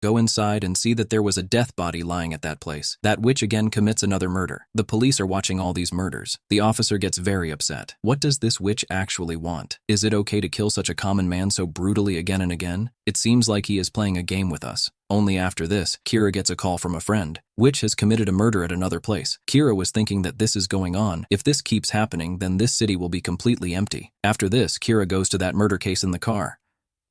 Go inside and see that there was a death body lying at that place. That witch again commits another murder. The police are watching all these murders. The officer gets very upset. What does this witch actually want? Is it okay to kill such a common man so brutally again and again? It seems like he is playing a game with us. Only after this, Kira gets a call from a friend. Witch has committed a murder at another place. Kira was thinking that this is going on. If this keeps happening, then this city will be completely empty. After this, Kira goes to that murder case in the car.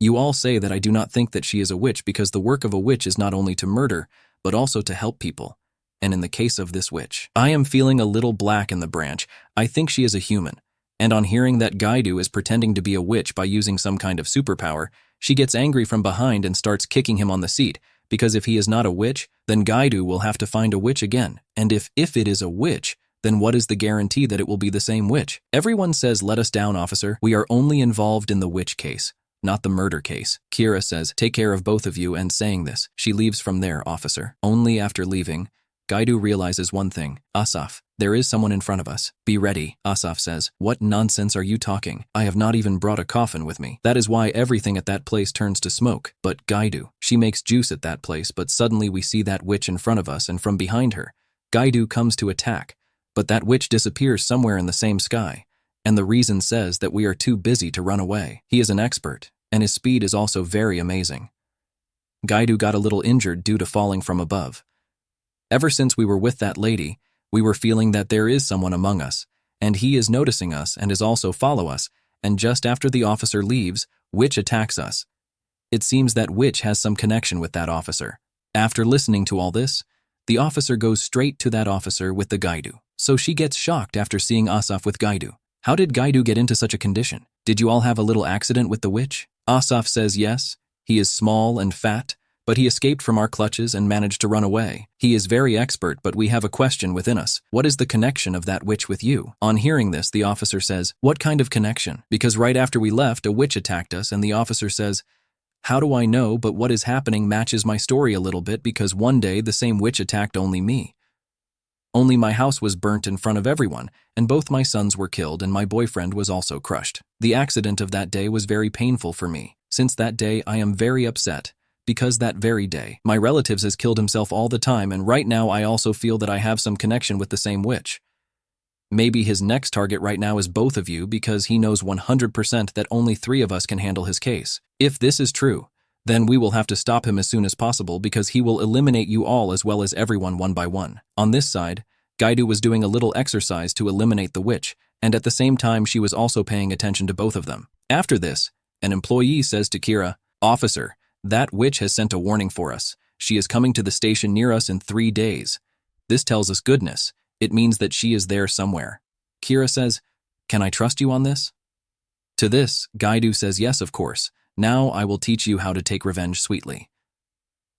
You all say that I do not think that she is a witch because the work of a witch is not only to murder, but also to help people. And in the case of this witch, I am feeling a little black in the branch. I think she is a human. And on hearing that Gaidu is pretending to be a witch by using some kind of superpower, she gets angry from behind and starts kicking him on the seat, because if he is not a witch, then Gaidu will have to find a witch again. And if it is a witch, then what is the guarantee that it will be the same witch? Everyone says, "Let us down, officer. We are only involved in the witch case, not the murder case." Kira says, "Take care of both of you," and saying this, she leaves from there, officer. Only after leaving, Gaidu realizes one thing. Asaf, there is someone in front of us. Be ready, Asaf says. What nonsense are you talking? I have not even brought a coffin with me. That is why everything at that place turns to smoke. But Gaidu, she makes juice at that place, but suddenly we see that witch in front of us and from behind her. Gaidu comes to attack, but that witch disappears somewhere in the same sky. And the reason says that we are too busy to run away. He is an expert, and his speed is also very amazing. Gaidu got a little injured due to falling from above. Ever since we were with that lady, we were feeling that there is someone among us, and he is noticing us and is also follow us, and just after the officer leaves, Witch attacks us. It seems that Witch has some connection with that officer. After listening to all this, the officer goes straight to that officer with the Gaidu. So she gets shocked after seeing Asaf with Gaidu. How did Gaidu get into such a condition? Did you all have a little accident with the witch? Asaf says yes. He is small and fat, but he escaped from our clutches and managed to run away. He is very expert, but we have a question within us. What is the connection of that witch with you? On hearing this, the officer says, what kind of connection? Because right after we left, a witch attacked us, and the officer says, how do I know, but what is happening matches my story a little bit, because one day the same witch attacked only me. Only my house was burnt in front of everyone, and both my sons were killed, and my boyfriend was also crushed. The accident of that day was very painful for me. Since that day, I am very upset, because that very day, my relatives has killed himself all the time, and right now I also feel that I have some connection with the same witch. Maybe his next target right now is both of you, because he knows 100% that only 3 of us can handle his case. If this is true, then we will have to stop him as soon as possible, because he will eliminate you all as well as everyone one by one. On this side, Gaidu was doing a little exercise to eliminate the witch, and at the same time she was also paying attention to both of them. After this, an employee says to Kira, Officer, that witch has sent a warning for us. She is coming to the station near us in 3 days. This tells us goodness. It means that she is there somewhere. Kira says, can I trust you on this? To this, Gaidu says yes, of course. Now I will teach you how to take revenge sweetly.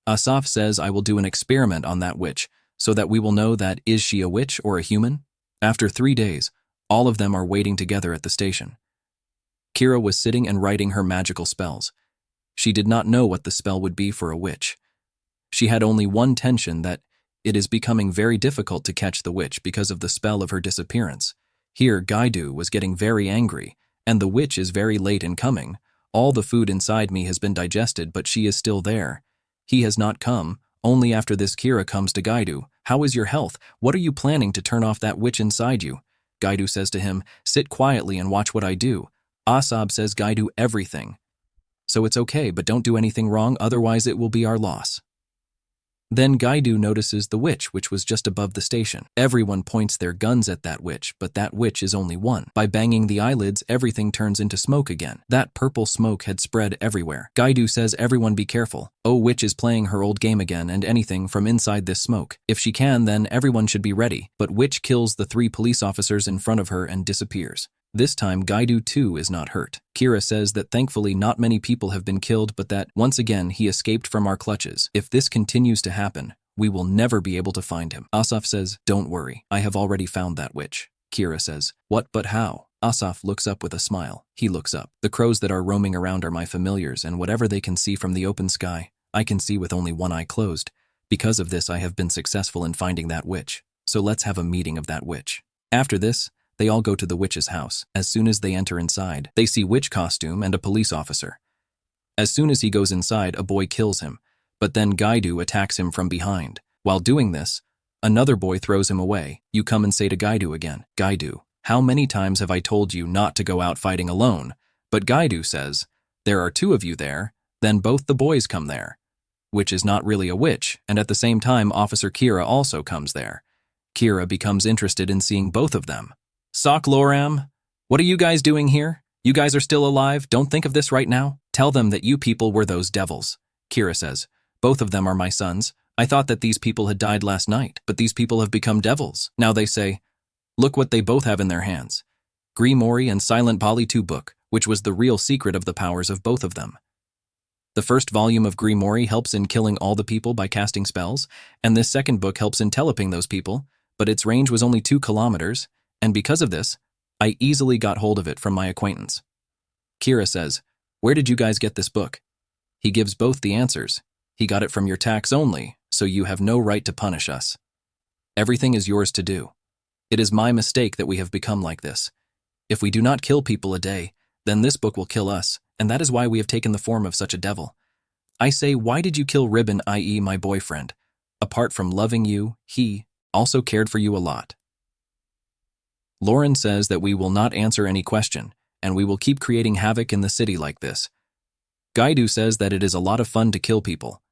Asaf says I will do an experiment on that witch, so that we will know that is she a witch or a human? After 3 days, all of them are waiting together at the station. Kira was sitting and writing her magical spells. She did not know what the spell would be for a witch. She had only one tension, that it is becoming very difficult to catch the witch because of the spell of her disappearance. Here, Gaidu was getting very angry, and the witch is very late in coming. All the food inside me has been digested, but she is still there. He has not come. Only after this Kira comes to Gaidu. How is your health? What are you planning to turn off that witch inside you? Gaidu says to him, sit quietly and watch what I do. Asab says Gaidu everything. So it's okay, but don't do anything wrong, otherwise it will be our loss. Then Gaidu notices the witch, which was just above the station. Everyone points their guns at that witch, but that witch is only one. By banging the eyelids, everything turns into smoke again. That purple smoke had spread everywhere. Gaidu says everyone be careful. Oh, witch is playing her old game again, and anything from inside this smoke. If she can, then everyone should be ready. But witch kills the 3 police officers in front of her and disappears. This time, Gaidu too is not hurt. Kira says that thankfully not many people have been killed, but that, once again, he escaped from our clutches. If this continues to happen, we will never be able to find him. Asaf says, don't worry, I have already found that witch. Kira says, what, but how? Asaf looks up with a smile. He looks up. The crows that are roaming around are my familiars, and whatever they can see from the open sky, I can see with only one eye closed. Because of this, I have been successful in finding that witch. So let's have a meeting of that witch. After this, they all go to the witch's house. As soon as they enter inside, they see witch costume and a police officer. As soon as he goes inside, a boy kills him, But then Gaidu attacks him from behind. While doing this, another boy throws him away. You come and say to Gaidu again, Gaidu, how many times have I told you not to go out fighting alone? But Gaidu says, there are two of you there, then both the boys come there. Which is not really a witch, and at the same time Officer Kira also comes there. Kira becomes interested in seeing both of them. Sok Loram, what are you guys doing here? You guys are still alive, don't think of this right now. Tell them that you people were those devils. Kira says, both of them are my sons. I thought that these people had died last night, but these people have become devils. Now they say, look what they both have in their hands. Grimoire and Silent Bali 2 book, which was the real secret of the powers of both of them. The first volume of Grimoire helps in killing all the people by casting spells, and this second book helps in teleping those people, but its range was only 2 kilometers, and because of this, I easily got hold of it from my acquaintance. Kira says, where did you guys get this book? He gives both the answers. He got it from your tax only, so you have no right to punish us. Everything is yours to do. It is my mistake that we have become like this. If we do not kill people a day, then this book will kill us, and that is why we have taken the form of such a devil. I say, why did you kill Ribbon, i.e. my boyfriend? Apart from loving you, he also cared for you a lot. Lauren says that we will not answer any question, and we will keep creating havoc in the city like this. Gaidu says that it is a lot of fun to kill people,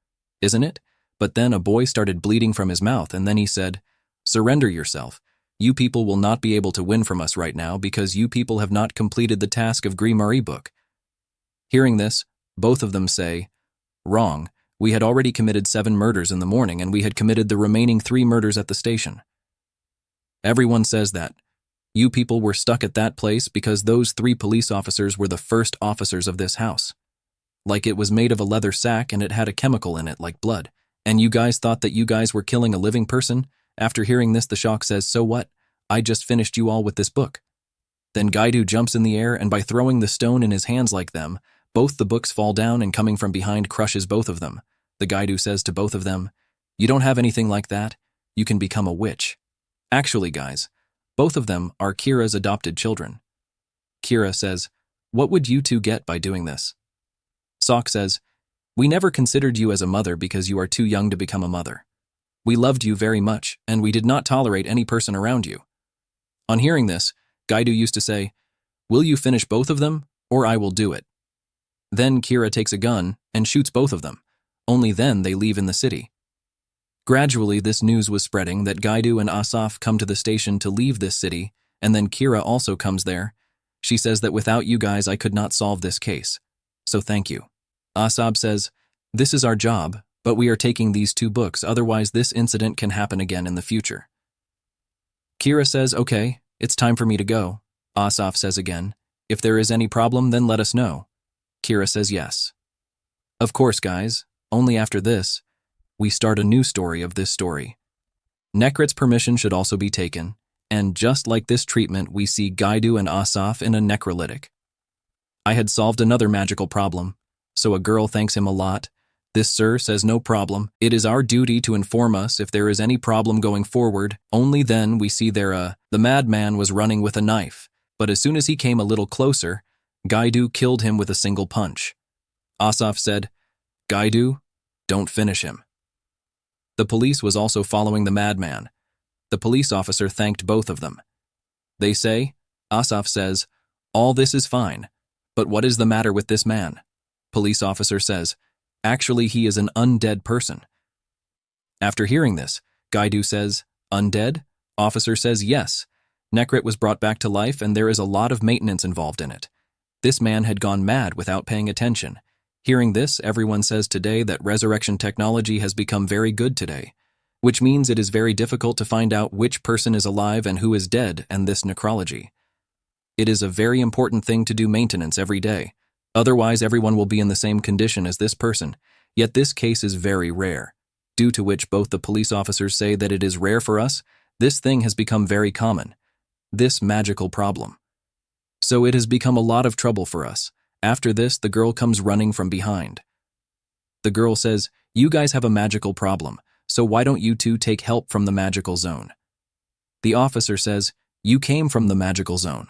isn't it? But then a boy started bleeding from his mouth, and then he said, surrender yourself. You people will not be able to win from us right now because you people have not completed the task of Grimoire book. Hearing this, both of them say, wrong, we had already committed 7 murders in the morning and we had committed the remaining 3 murders at the station. Everyone says that. You people were stuck at that place because those 3 police officers were the first officers of this house. Like it was made of a leather sack and it had a chemical in it like blood. And you guys thought that you guys were killing a living person? After hearing this, the shock says, so what? I just finished you all with this book. Then Gaidu jumps in the air and by throwing the stone in his hands like them, both the books fall down and coming from behind crushes both of them. The Gaidu says to both of them, you don't have anything like that. You can become a witch. Actually, guys, both of them are Kira's adopted children. Kira says, what would you two get by doing this? Sok says, we never considered you as a mother because you are too young to become a mother. We loved you very much, and we did not tolerate any person around you. On hearing this, Gaidu used to say, will you finish both of them, or I will do it. Then Kira takes a gun and shoots both of them. Only then they leave in the city. Gradually, this news was spreading that Gaidu and Asaf come to the station to leave this city, and then Kira also comes there. She says that without you guys I could not solve this case. So thank you. Asab says, this is our job, but we are taking these 2 books, otherwise this incident can happen again in the future. Kira says, okay, it's time for me to go. Asaf says again, if there is any problem, then let us know. Kira says yes. Of course, guys, only after this, we start a new story of this story. Nekrit's permission should also be taken, and just like this treatment, we see Gaidu and Asaf in a necrolytic. I had solved another magical problem, so a girl thanks him a lot. This sir says no problem. It is our duty to inform us if there is any problem going forward. Only then we see the madman was running with a knife, but as soon as he came a little closer, Gaidu killed him with a single punch. Asaf said, Gaidu, don't finish him. The police was also following the madman. The police officer thanked both of them. They say, Asaf says, all this is fine, but what is the matter with this man? Police officer says, actually he is an undead person. After hearing this, Gaidu says, undead? Officer says yes. Nekrit was brought back to life and there is a lot of maintenance involved in it. This man had gone mad without paying attention. Hearing this, everyone says today that resurrection technology has become very good today, which means it is very difficult to find out which person is alive and who is dead and this necrology. It is a very important thing to do maintenance every day. Otherwise, everyone will be in the same condition as this person. Yet this case is very rare, due to which both the police officers say that it is rare for us. This thing has become very common. This magical problem. So it has become a lot of trouble for us. After this, the girl comes running from behind. The girl says, you guys have a magical problem, so why don't you two take help from the magical zone? The officer says, you came from the magical zone.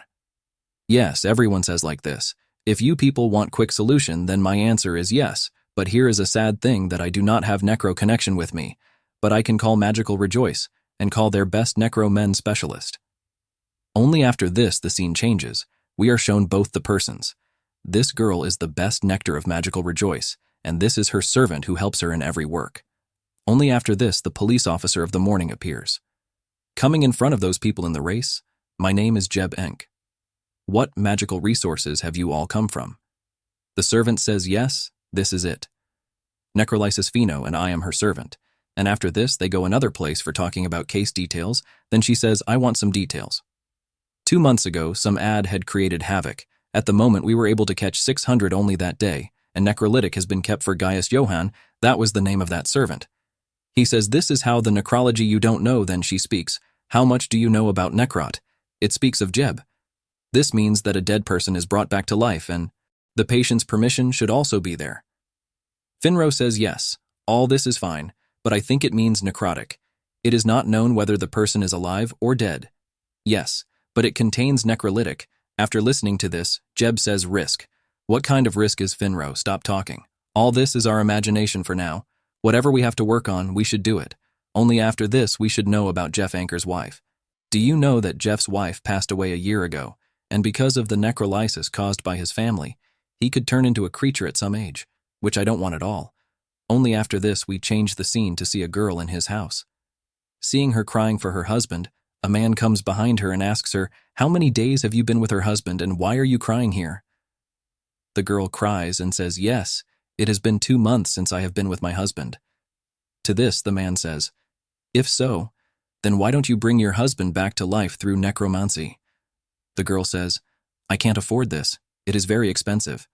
Yes, everyone says like this. If you people want quick solution, then my answer is yes, But here is a sad thing that I do not have necro connection with me, but I can call magical rejoice and call their best necro men specialist. Only after this the scene changes. We are shown both the persons. This girl is the best nectar of magical rejoice, and this is her servant who helps her in every work. Only after this the police officer of the morning appears. Coming in front of those people in the race, my name is Jeb Enk. What magical resources have you all come from? The servant says yes, this is it. Necrolysis Pheno and I am her servant. And after this they go another place for talking about case details, then she says I want some details. 2 months ago some ad had created havoc. At the moment we were able to catch 600 only that day, and necrolytic has been kept for Gaius Johann, that was the name of that servant. He says this is how the necrology you don't know, then she speaks. How much do you know about necrot? It speaks of Jeb. This means that a dead person is brought back to life and the patient's permission should also be there. Finro says yes, all this is fine, but I think it means necrotic. It is not known whether the person is alive or dead. Yes, but it contains necrolytic. After listening to this, Jeb says risk. What kind of risk is Finro? Stop talking. All this is our imagination for now. Whatever we have to work on, we should do it. Only after this we should know about Jeff Anker's wife. Do you know that Jeff's wife passed away a year ago, and because of the necrolysis caused by his family, he could turn into a creature at some age, which I don't want at all. Only after this we change the scene to see a girl in his house. Seeing her crying for her husband, a man comes behind her and asks her, how many days have you been with her husband and why are you crying here? The girl cries and says, yes, it has been 2 months since I have been with my husband. To this the man says, if so, then why don't you bring your husband back to life through necromancy? The girl says, I can't afford this. It is very expensive.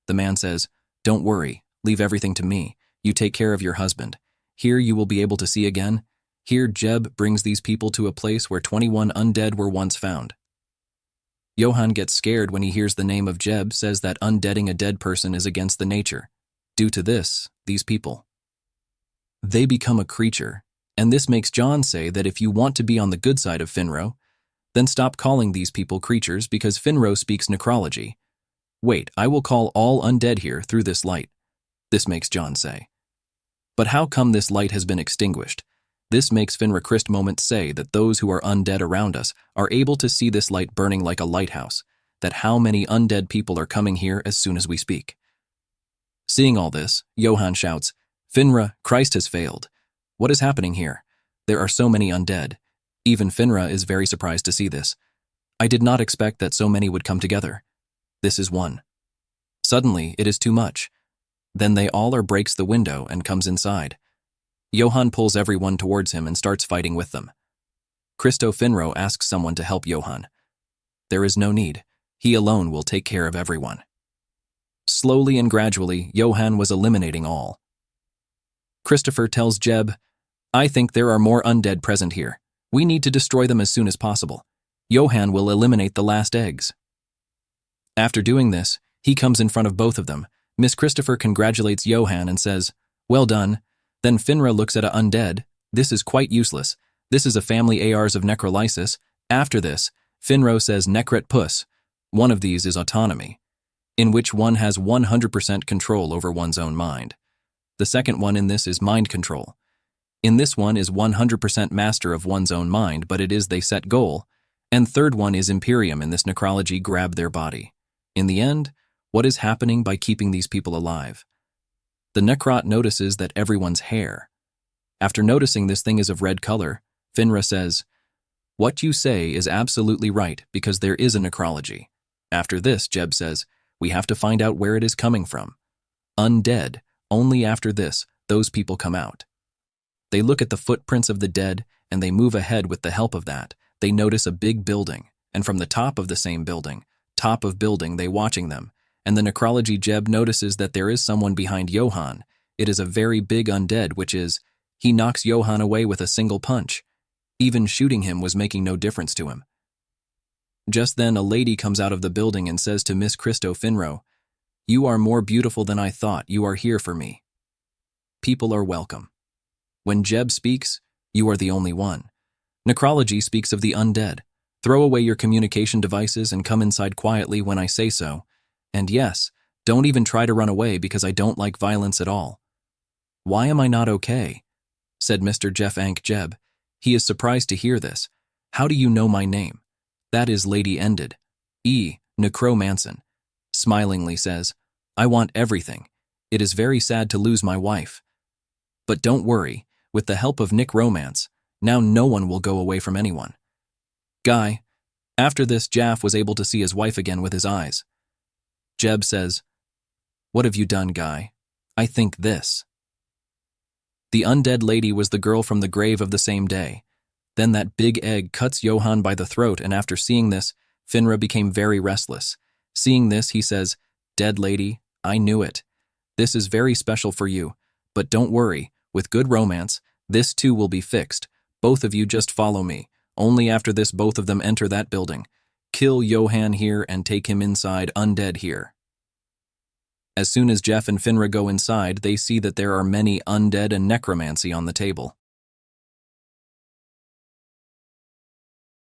The man says, don't worry, leave everything to me. You take care of your husband. Here you will be able to see again. Here Jeb brings these people to a place where 21 undead were once found. Johann gets scared when he hears the name of Jeb, says that undeading a dead person is against the nature. Due to this, these people, they become a creature, and this makes John say that if you want to be on the good side of Finro, then stop calling these people creatures because Finro speaks necrology. Wait, I will call all undead here through this light. This makes John say. But how come this light has been extinguished? This makes Finra Christ moment say that those who are undead around us are able to see this light burning like a lighthouse, that how many undead people are coming here as soon as we speak. Seeing all this, Johann shouts, Finra, Christ has failed. What is happening here? There are so many undead. Even Finra is very surprised to see this. I did not expect that so many would come together. This is one. Suddenly, it is too much. Then they all are breaks the window and comes inside. Johann pulls everyone towards him and starts fighting with them. Christo Finro asks someone to help Johann. There is no need. He alone will take care of everyone. Slowly and gradually, Johann was eliminating all. Christopher tells Jeb, I think there are more undead present here. We need to destroy them as soon as possible. Johann will eliminate the last eggs. After doing this, he comes in front of both of them. Miss Christopher congratulates Johann and says, well done. Then Finra looks at a undead. This is quite useless. This is a family ARs of necrolysis. After this, Finro says necret puss. One of these is autonomy, in which one has 100% control over one's own mind. The second one in this is mind control. In this one is 100% master of one's own mind, but it is they set goal. And third one is Imperium in this necrology grab their body. In the end, what is happening by keeping these people alive? The necrot notices that everyone's hair. After noticing this thing is of red color, Finra says, what you say is absolutely right because there is a necrology. After this, Jeb says, we have to find out where it is coming from. Undead. Only after this, those people come out. They look at the footprints of the dead and they move ahead with the help of that. They notice a big building, and from the top of the same building, top of building, they watching them. And the necrology Jeb notices that there is someone behind Johann. It is a very big undead, which is, he knocks Johann away with a single punch. Even shooting him was making no difference to him. Just then a lady comes out of the building and says to Miss Christo Finro, you are more beautiful than I thought, you are here for me. People are welcome. When Jeb speaks, you are the only one. Necrology speaks of the undead. Throw away your communication devices and come inside quietly when I say so. And yes, Don't even try to run away because I don't like violence at all. Why am I not okay? Said Mr. Jeff Ank Jeb. He is surprised to hear this. How do you know my name? That is Lady Ended. Necromanson. Smilingly says, I want everything. It is very sad to lose my wife. But don't worry, with the help of Nick Romance, now no one will go away from anyone. Guy. After this, Jaff was able to see his wife again with his eyes. Jeb says, What have you done, Guy? I think this. The undead lady was the girl from the grave of the same day. Then that big egg cuts Johann by the throat, and after seeing this, Finra became very restless. Seeing this, he says, Dead lady, I knew it. This is very special for you, but don't worry, with good romance, this too will be fixed. Both of you just follow me. Only after this both of them enter that building. Kill Johann here and take him inside undead here. As soon as Jeff and Finra go inside, they see that there are many undead and necromancy on the table.